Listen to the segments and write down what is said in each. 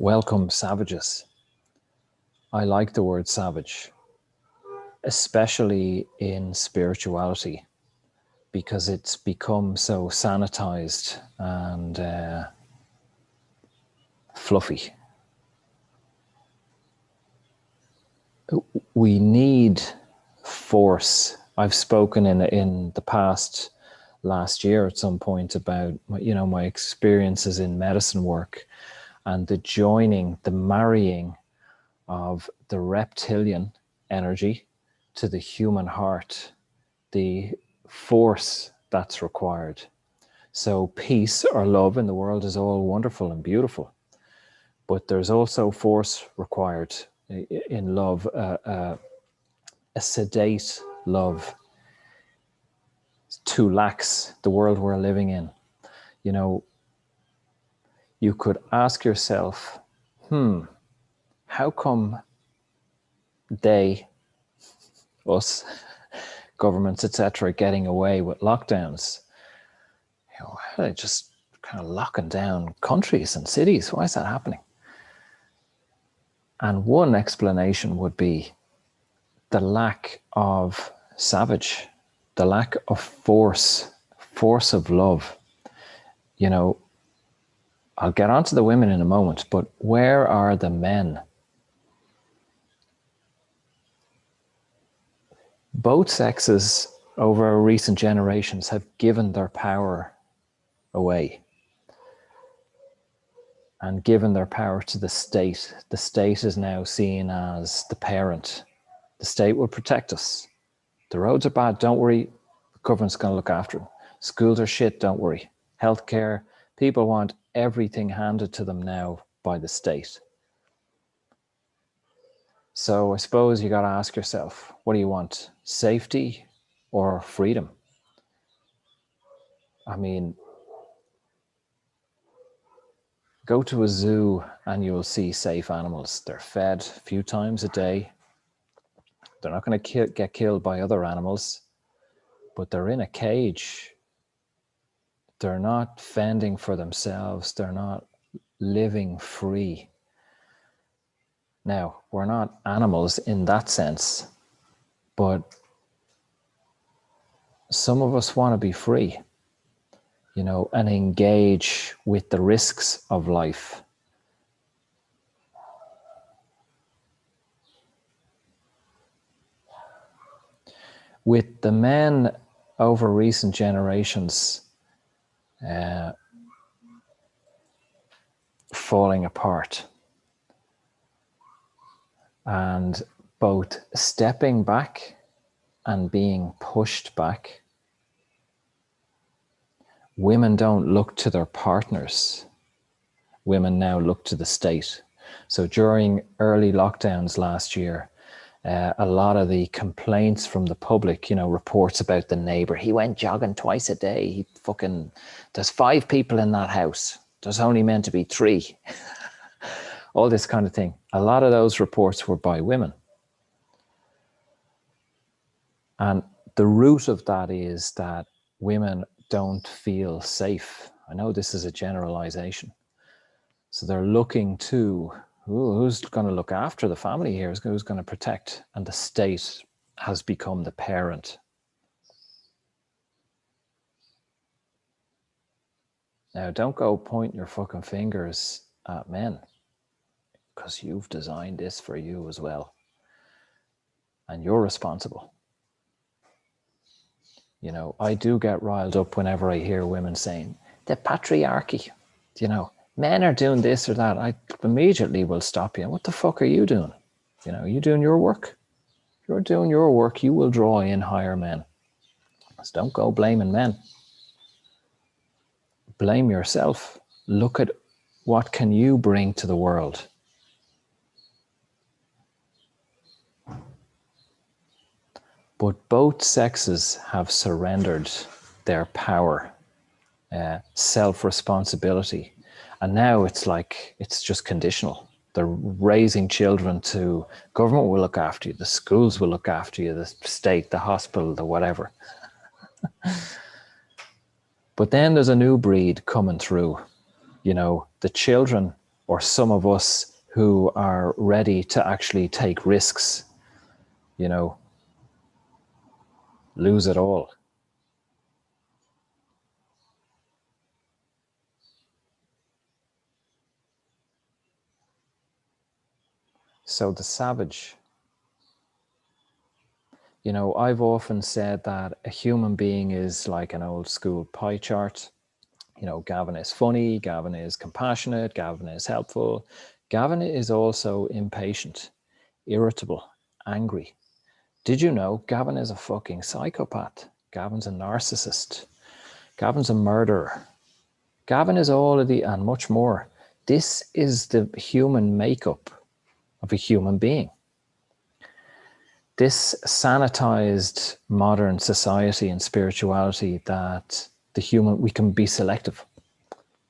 Welcome, savages. I like the word savage, especially in spirituality, because it's become so sanitized and fluffy. We need force. I've spoken in the past last year at some point about my experiences in medicine work and the joining, the marrying of the reptilian energy to the human heart, the force that's required. So peace or love in the world is all wonderful and beautiful, but there's also force required in love, a sedate love. Too lax, the world we're living in. You could ask yourself, how come they, us, governments, etc., getting away with lockdowns? They're just kind of locking down countries and cities. Why is that happening? And one explanation would be the lack of savage, the lack of force of love. I'll get onto the women in a moment, but where are the men? Both sexes over recent generations have given their power away and given their power to the state. The state is now seen as the parent. The state will protect us. The roads are bad, don't worry. The government's going to look after them. Schools are shit, don't worry. Healthcare, people want everything handed to them now by the state. So I suppose you got to ask yourself, what do you want? Safety or freedom? I mean, go to a zoo and you'll see safe animals. They're fed a few times a day. They're not going to get killed by other animals, but they're in a cage. They're not fending for themselves. They're not living free. Now, we're not animals in that sense, but some of us want to be free, and engage with the risks of life. With the men over recent generations falling apart and both stepping back and being pushed back, women don't look to their partners. Women now look to the state. So during early lockdowns last year, a lot of the complaints from the public, reports about the neighbor. He went jogging twice a day. There's 5 people in that house. There's only meant to be 3. All this kind of thing. A lot of those reports were by women. And the root of that is that women don't feel safe. I know this is a generalization. So they're looking to, who's going to look after the family here? Who's going to protect? And the state has become the parent. Now, don't go pointing your fucking fingers at men, because you've designed this for you as well. And you're responsible. I do get riled up whenever I hear women saying, the patriarchy, men are doing this or that. I immediately will stop you. What the fuck are you doing? You doing your work? If you're doing your work, you will draw in higher men. So don't go blaming men. Blame yourself. Look at what can you bring to the world. But both sexes have surrendered their power, self-responsibility. And now it's just conditional. They're raising children to government will look after you, the schools will look after you, the state, the hospital, the whatever. But then there's a new breed coming through. The children or some of us who are ready to actually take risks, lose it all. So the savage, I've often said that a human being is like an old school pie chart. Gavin is funny, Gavin is compassionate, Gavin is helpful. Gavin is also impatient, irritable, angry. Did you know Gavin is a fucking psychopath? Gavin's a narcissist. Gavin's a murderer. Gavin is all of the, and much more. This is the human makeup of a human being. This sanitized modern society and spirituality that we can be selective.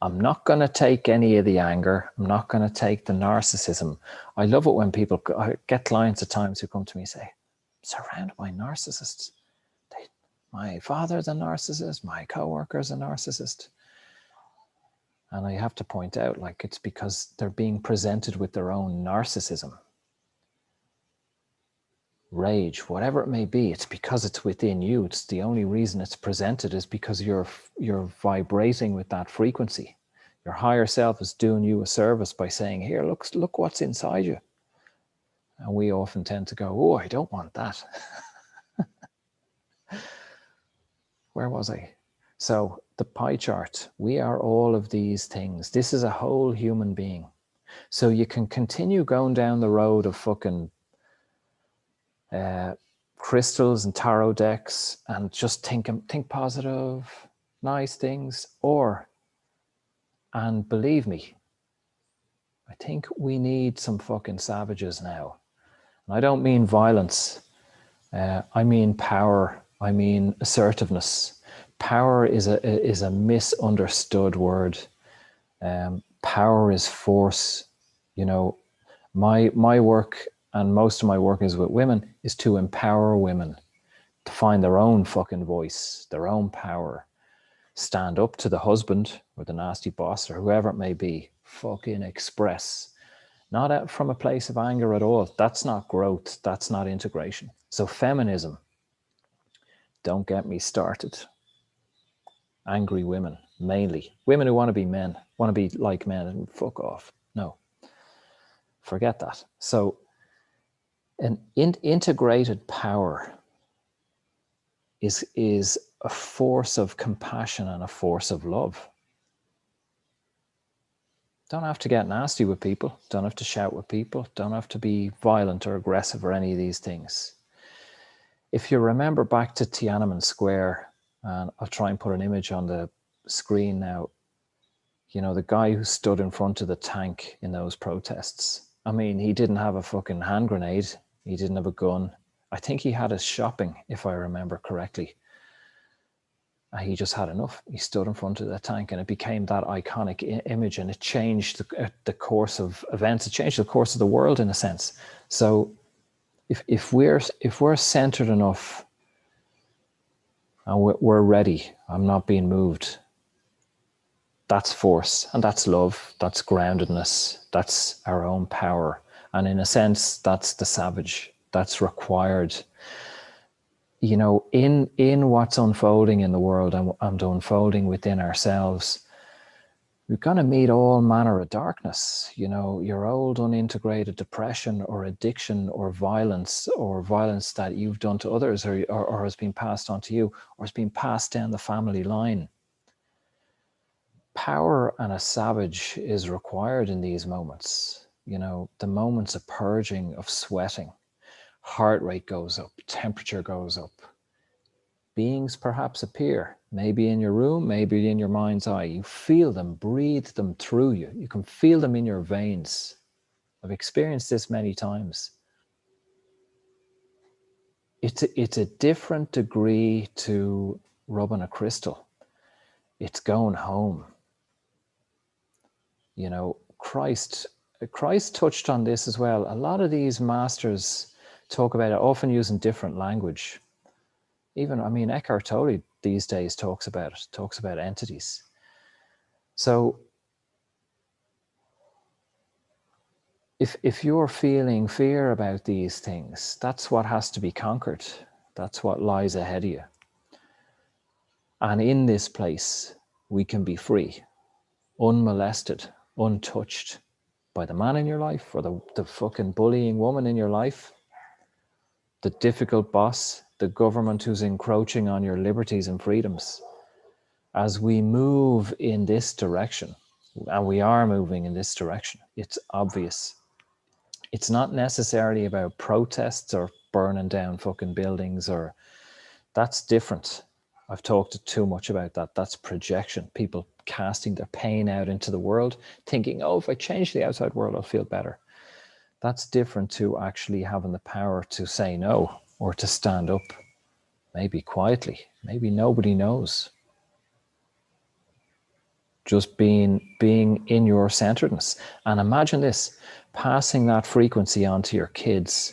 I'm not going to take any of the anger. I'm not going to take the narcissism. I love it when I get clients at times who come to me and say, I'm surrounded by narcissists. My father's a narcissist. My coworker's a narcissist. And I have to point out, it's because they're being presented with their own narcissism. Rage, whatever it may be, it's because it's within you. It's the only reason it's presented is because you're vibrating with that frequency. Your higher self is doing you a service by saying, here, look what's inside you. And we often tend to go, oh, I don't want that. Where was I? So the pie chart, we are all of these things. This is a whole human being. So you can continue going down the road of fucking crystals and tarot decks and just think positive, nice things. And believe me, I think we need some fucking savages now. And I don't mean violence. I mean power. I mean assertiveness. Power is a misunderstood word. Power is force. My work, and most of my work is with women, is to empower women to find their own fucking voice, their own power. Stand up to the husband or the nasty boss or whoever it may be. Fucking express. Not from a place of anger at all. That's not growth. That's not integration. So feminism, don't get me started. Angry women, mainly. Women who want to be men, want to be like men, and fuck off. No. Forget that. So an integrated power is a force of compassion and a force of love. Don't have to get nasty with people. Don't have to shout with people. Don't have to be violent or aggressive or any of these things. If you remember back to Tiananmen Square, and I'll try and put an image on the screen now, the guy who stood in front of the tank in those protests. I mean, he didn't have a fucking hand grenade. He didn't have a gun. I think he had his shopping, if I remember correctly. He just had enough. He stood in front of the tank and it became that iconic image, and it changed the course of events. It changed the course of the world in a sense. So if we're centered enough and we're ready, I'm not being moved, that's force, and that's love, that's groundedness, that's our own power. And in a sense, that's the savage, that's required. In what's unfolding in the world and unfolding within ourselves, we're going to meet all manner of darkness. Your old unintegrated depression or addiction or violence that you've done to others or has been passed on to you or has been passed down the family line. Power and a savage is required in these moments. The moments of purging, of sweating. Heart rate goes up, temperature goes up. Beings perhaps appear, maybe in your room, maybe in your mind's eye. You feel them, breathe them through you. You can feel them in your veins. I've experienced this many times. It's a different degree to rubbing a crystal. It's going home. Christ touched on this as well. A lot of these masters talk about it, often using different language. Even, Eckhart Tolle these days talks about entities. So if you're feeling fear about these things, that's what has to be conquered. That's what lies ahead of you. And in this place, we can be free, unmolested, untouched by the man in your life or the fucking bullying woman in your life, the difficult boss, the government who's encroaching on your liberties and freedoms. As we move in this direction, and we are moving in this direction, it's obvious. It's not necessarily about protests or burning down fucking buildings, or that's different. I've talked too much about that. That's projection. People casting their pain out into the world, thinking, oh, if I change the outside world, I'll feel better. That's different to actually having the power to say no or to stand up, maybe quietly, maybe nobody knows. Just being in your centeredness. And imagine this, passing that frequency on to your kids,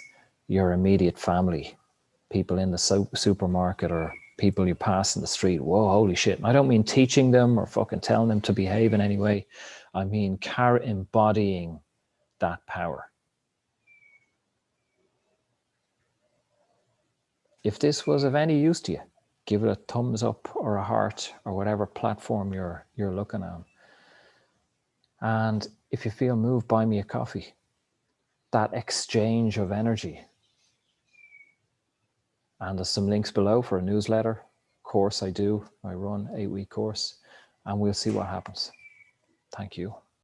your immediate family, people in the supermarket, or people you pass in the street. Whoa, holy shit. And I don't mean teaching them or fucking telling them to behave in any way. I mean embodying that power. If this was of any use to you, give it a thumbs up or a heart or whatever platform you're looking on. And if you feel moved, buy me a coffee. That exchange of energy. And there's some links below for a newsletter course I run 8-week course, and we'll see what happens. Thank you.